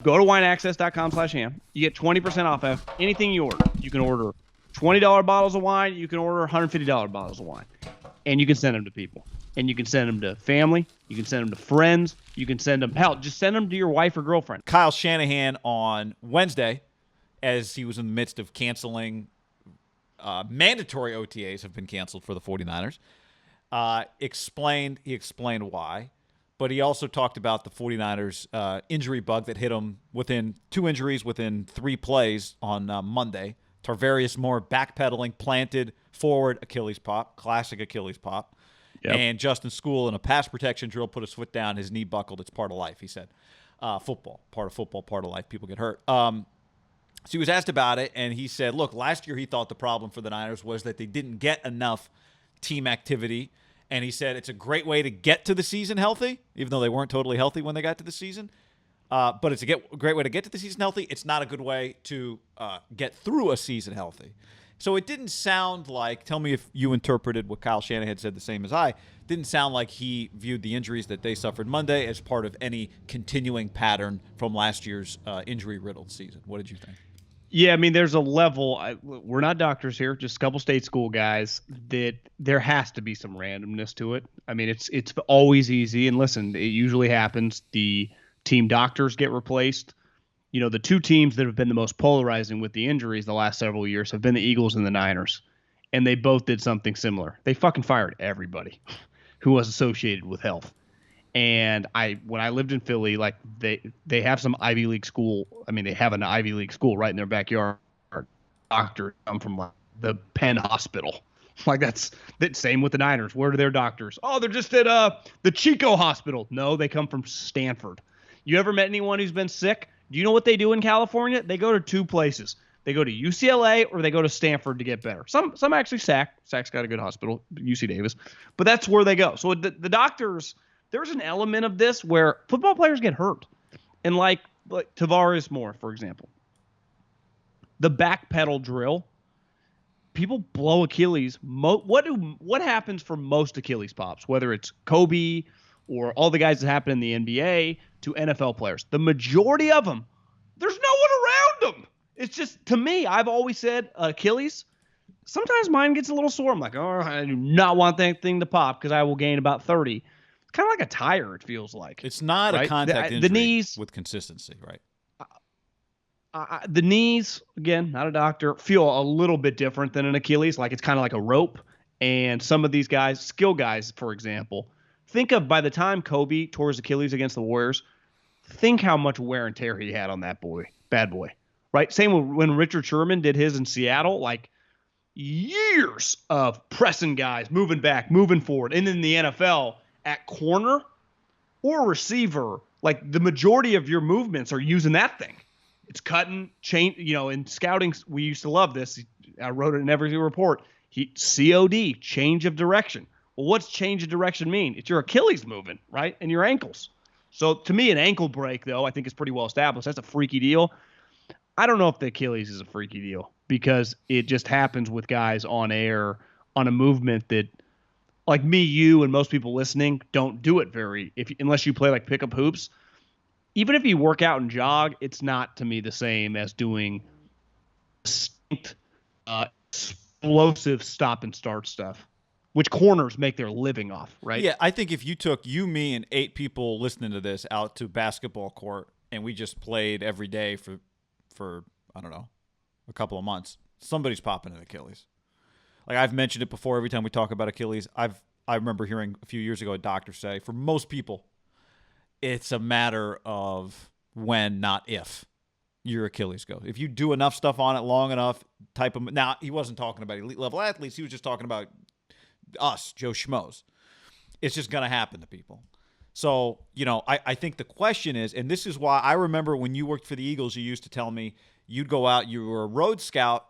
Go to wineaccess.com/ham. You get 20% off anything you order. You can order $20 bottles of wine. You can order $150 bottles of wine. And you can send them to people. And you can send them to family. You can send them to friends. You can send them, hell, just send them to your wife or girlfriend. Kyle Shanahan on Wednesday, as he was in the midst of canceling mandatory OTAs have been canceled for the 49ers, he explained why. But he also talked about the 49ers injury bug that hit him within 2 injuries within 3 plays on Monday. Tarvarius Moore backpedaling, planted, forward Achilles pop, classic Achilles pop. Yep. And Justin School in a pass protection drill put his foot down, his knee buckled. It's part of life, he said. Football, part of life. People get hurt. So he was asked about it, and he said, look, last year he thought the problem for the Niners was that they didn't get enough team activity. And he said it's a great way to get to the season healthy, even though they weren't totally healthy when they got to the season. But it's a great way to get to the season healthy. It's not a good way to get through a season healthy. So it didn't sound like, tell me if you interpreted what Kyle Shanahan said the same as I, didn't sound like he viewed the injuries that they suffered Monday as part of any continuing pattern from last year's injury-riddled season. What did you think? Yeah, I mean, there's a level. We're not doctors here, just a couple state school guys. That there has to be some randomness to it. I mean, it's always easy. And listen, it usually happens. The team doctors get replaced. You know, the 2 teams that have been the most polarizing with the injuries the last several years have been the Eagles and the Niners. And they both did something similar. They fucking fired everybody who was associated with health. And when I lived in Philly, like they have some Ivy League school. I mean, they have an Ivy League school right in their backyard. Doctors come from like the Penn Hospital. Like that's same with the Niners. Where are their doctors? Oh, they're just at the Chico Hospital. No, they come from Stanford. You ever met anyone who's been sick? Do you know what they do in California? They go to 2 places. They go to UCLA or they go to Stanford to get better. Some actually SAC. SAC's got a good hospital, UC Davis. But that's where they go. So the doctors, there's an element of this where football players get hurt. And like Tarvarius Moore, for example. The back pedal drill, people blow Achilles. What happens for most Achilles pops, whether it's Kobe or all the guys that happen in the NBA to NFL players? The majority of them, there's no one around them. It's just, to me, I've always said Achilles, sometimes mine gets a little sore. I'm like, oh, I do not want that thing to pop because I will gain about 30. It's kind of like a tire, it feels like. It's not right? A contact injury the knees, with consistency, right? The knees, again, not a doctor, feel a little bit different than an Achilles. Like it's kind of like a rope. And some of these guys, skill guys, for example, think of by the time Kobe tore his Achilles against the Warriors, think how much wear and tear he had on that bad boy, right? Same when Richard Sherman did his in Seattle, like years of pressing guys, moving back, moving forward. And in the NFL, at corner or receiver, like the majority of your movements are using that thing. It's cutting, change. You know, in scouting, we used to love this. I wrote it in every report. COD, change of direction. Well, what's change of direction mean? It's your Achilles moving, right? And your ankles. So to me, an ankle break, though, I think is pretty well established. That's a freaky deal. I don't know if the Achilles is a freaky deal because it just happens with guys on air on a movement that, like me, you, and most people listening don't do it unless you play like pickup hoops. Even if you work out and jog, it's not to me the same as doing explosive stop and start stuff, which corners make their living off, right? Yeah, I think if you took you, me, and 8 people listening to this out to basketball court and we just played every day for I don't know, a couple of months, somebody's popping an Achilles. Like I've mentioned it before, every time we talk about Achilles, I remember hearing a few years ago a doctor say, for most people, it's a matter of when, not if, your Achilles goes. If you do enough stuff on it long enough, now he wasn't talking about elite level athletes, he was just talking about us, Joe Schmoes. It's just going to happen to people. So, you know, I think the question is, and this is why I remember when you worked for the Eagles, you used to tell me you'd go out, you were a road scout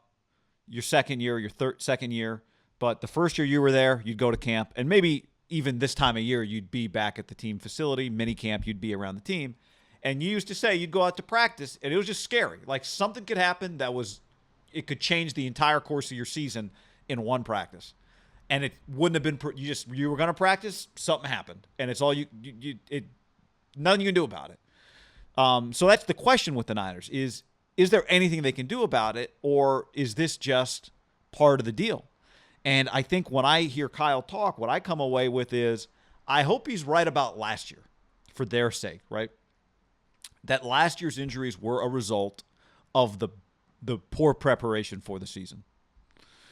your second year, second year, but the first year you were there, you'd go to camp, and maybe even this time of year, you'd be back at the team facility, mini camp, you'd be around the team. And you used to say you'd go out to practice, and it was just scary. Like something could happen it could change the entire course of your season in one practice. And it wouldn't have been, you were going to practice, something happened. And it's all nothing you can do about it. So that's the question with the Niners is there anything they can do about it, or is this just part of the deal? And I think when I hear Kyle talk, what I come away with is I hope he's right about last year for their sake, right? That last year's injuries were a result of the poor preparation for the season.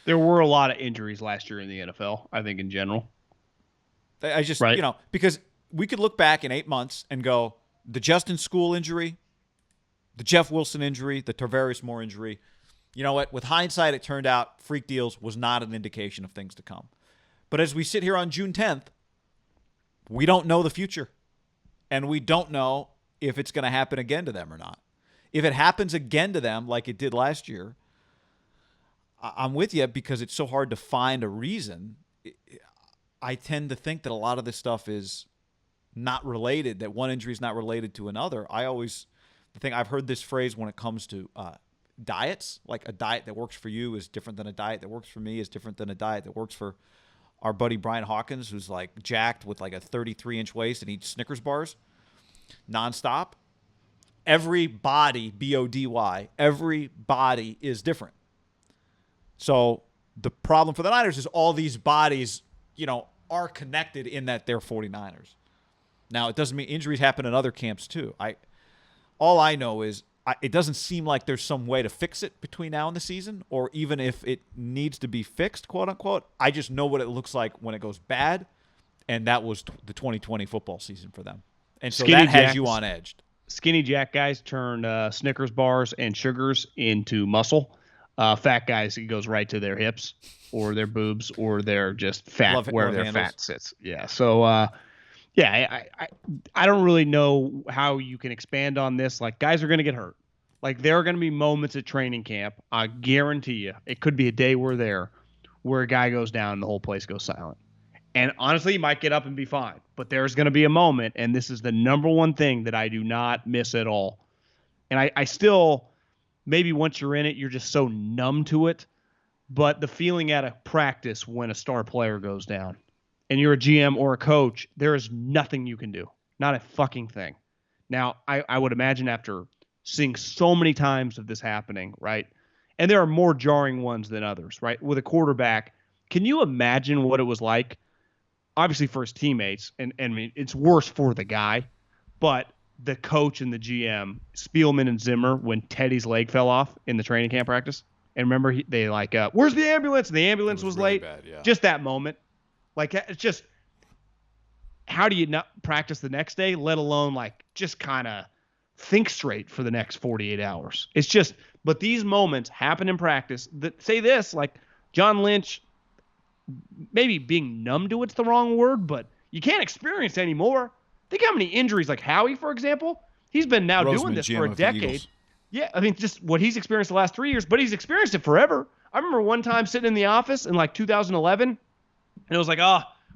There were a lot of injuries last year in the NFL, I think, in general. I just, right. Because we could look back in 8 months and go, the Justin School injury, the Jeff Wilson injury, the Tarvarius Moore injury. You know what? With hindsight, it turned out freak deals was not an indication of things to come. But as we sit here on June 10th, we don't know the future. And we don't know if it's going to happen again to them or not. If it happens again to them like it did last year, I'm with you because it's so hard to find a reason. I tend to think that a lot of this stuff is not related, that one injury is not related to another. I've heard this phrase when it comes to diets, like a diet that works for you is different than a diet that works for me is different than a diet that works for our buddy Brian Hawkins, who's like jacked with like a 33-inch waist and eats Snickers bars nonstop. Every body, B-O-D-Y, every body is different. So the problem for the Niners is all these bodies, are connected in that they're 49ers. Now, it doesn't mean injuries happen in other camps too. All I know is it doesn't seem like there's some way to fix it between now and the season, or even if it needs to be fixed, quote unquote. I just know what it looks like when it goes bad, and that was the 2020 football season for them. And so that has you on edge. Skinny Jack guys turn Snickers bars and sugars into muscle. Fat guys, it goes right to their hips or their boobs or their just fat where their fat sits. Yeah. So, I don't really know how you can expand on this. Like, guys are going to get hurt. Like, there are going to be moments at training camp. I guarantee you, it could be a day we're there where a guy goes down and the whole place goes silent. And honestly, he might get up and be fine. But there's going to be a moment, and this is the number one thing that I do not miss at all. And I still, maybe once you're in it, you're just so numb to it. But the feeling at a practice when a star player goes down, and you're a GM or a coach, there is nothing you can do. Not a fucking thing. Now, I would imagine after seeing so many times of this happening, right? And there are more jarring ones than others, right? With a quarterback, can you imagine what it was like? Obviously for his teammates, and I mean, it's worse for the guy, but the coach and the GM, Spielman and Zimmer, when Teddy's leg fell off in the training camp practice. And remember, they like, where's the ambulance? And the ambulance was really late. Bad, yeah. Just that moment. Like, it's just, how do you not practice the next day, let alone like just kind of think straight for the next 48 hours? It's just, but these moments happen in practice that say this, like John Lynch, maybe being numb to it's the wrong word, but you can't experience anymore. Think how many injuries, like Howie, for example, he's been now doing this for a decade. Yeah, I mean, just what he's experienced the last 3 years, but he's experienced it forever. I remember one time sitting in the office in like 2011, and it was like,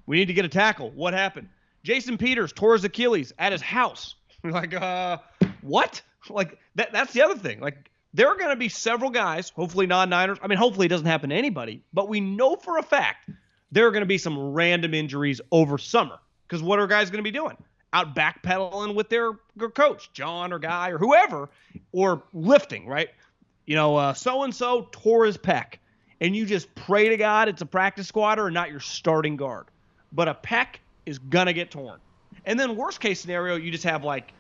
we need to get a tackle. What happened? Jason Peters tore his Achilles at his house. We're like, what? Like, that's the other thing. Like, there are going to be several guys, hopefully non-Niners. I mean, hopefully it doesn't happen to anybody, but we know for a fact there are going to be some random injuries over summer. Because what are guys going to be doing? Out backpedaling with their coach, John or Guy or whoever, or lifting, right? So-and-so tore his pec. And you just pray to God it's a practice squatter and not your starting guard. But a pec is going to get torn. And then worst case scenario, you just have like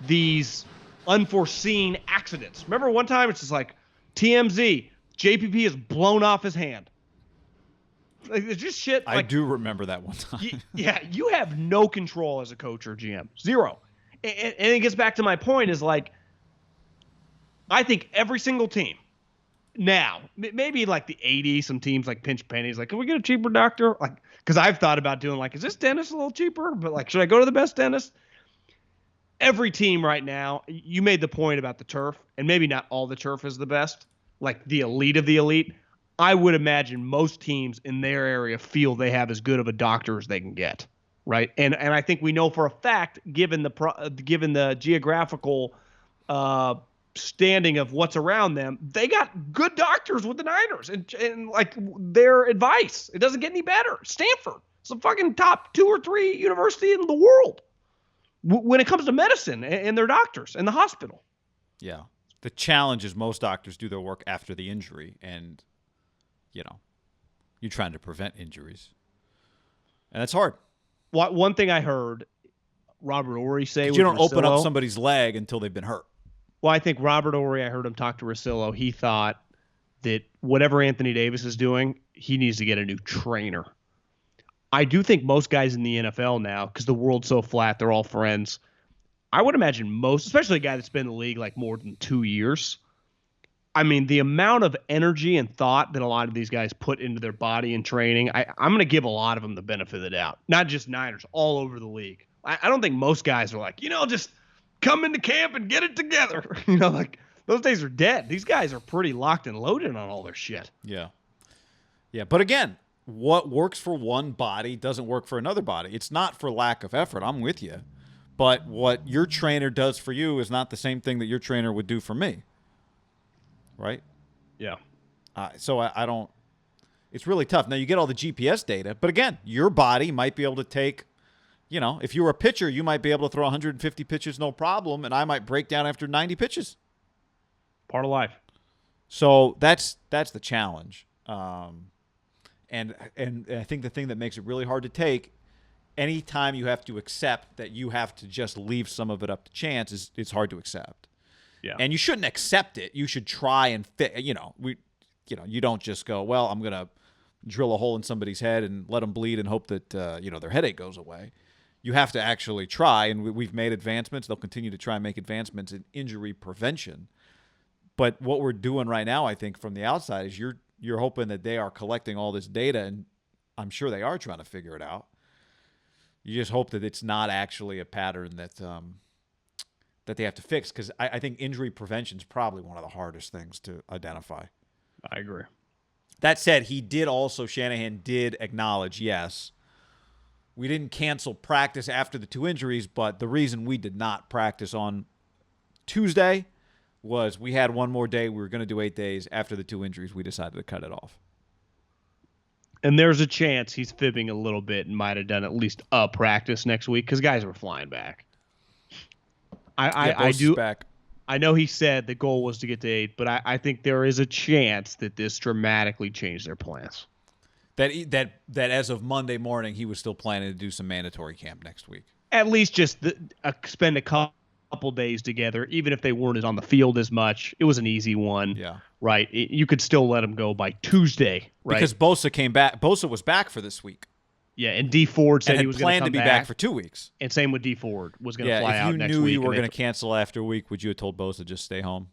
these unforeseen accidents. Remember one time it's just like TMZ, JPP is blown off his hand. Like, it's just shit. Like, I do remember that one time. You have no control as a coach or GM. Zero. And it gets back to my point is like, I think every single team now, maybe like the 80s, some teams like pinch pennies, like, can we get a cheaper doctor? Like, because I've thought about doing like, is this dentist a little cheaper? But like, should I go to the best dentist? Every team right now, you made the point about the turf, and maybe not all the turf is the best, like the elite of the elite. I would imagine most teams in their area feel they have as good of a doctor as they can get, right? And I think we know for a fact, given the geographical standing of what's around them, they got good doctors with the Niners, and like their advice, it doesn't get any better. Stanford, it's the fucking top 2 or 3 university in the world. when it comes to medicine and their doctors and the hospital. Yeah. The challenge is most doctors do their work after the injury, and, you're trying to prevent injuries. And that's hard. One thing I heard Robert Ory say with you don't Russillo, open up somebody's leg until they've been hurt. Well, I think Robert Ory, I heard him talk to Russillo. He thought that whatever Anthony Davis is doing, he needs to get a new trainer. I do think most guys in the NFL now, because the world's so flat, they're all friends. I would imagine most, especially a guy that's been in the league like more than 2 years. I mean, the amount of energy and thought that a lot of these guys put into their body and training, I'm going to give a lot of them the benefit of the doubt. Not just Niners, all over the league. I don't think most guys are like, just come into camp and get it together. Like those days are dead. These guys are pretty locked and loaded on all their shit. Yeah. Yeah. But again, what works for one body doesn't work for another body. It's not for lack of effort. I'm with you. But what your trainer does for you is not the same thing that your trainer would do for me. Right? Yeah. So I don't – it's really tough. Now, you get all the GPS data. But, again, your body might be able to take – if you were a pitcher, you might be able to throw 150 pitches no problem, and I might break down after 90 pitches. Part of life. So that's the challenge. And I think the thing that makes it really hard to take, anytime you have to accept that you have to just leave some of it up to chance, it's hard to accept. Yeah. And you shouldn't accept it. You should try and fit. You don't just go, well, I'm gonna drill a hole in somebody's head and let them bleed and hope that their headache goes away. You have to actually try, and we've made advancements. They'll continue to try and make advancements in injury prevention. But what we're doing right now, I think, from the outside, is you're hoping that they are collecting all this data, and I'm sure they are trying to figure it out. You just hope that it's not actually a pattern that they have to fix, because I think injury prevention is probably one of the hardest things to identify. I agree. That said, Shanahan did acknowledge, yes, we didn't cancel practice after the 2 injuries, but the reason we did not practice on Tuesday was we had one more day. We were going to do 8 days. After the 2 injuries, we decided to cut it off. And there's a chance he's fibbing a little bit and might have done at least a practice next week because guys were flying back. I know he said the goal was to get to 8, but I think there is a chance that this dramatically changed their plans. That as of Monday morning, he was still planning to do some mandatory camp next week. At least just spend a couple days together, even if they weren't on the field as much. It was an easy one. Yeah. Right. You could still let him go by Tuesday. Right. Because Bosa came back. Bosa was back for this week. Yeah, and D Ford said he was going to planned to be back for 2 weeks. And same with D Ford was going to fly out next week. If you knew you were going to cancel after a week, would you have told Bosa just stay home?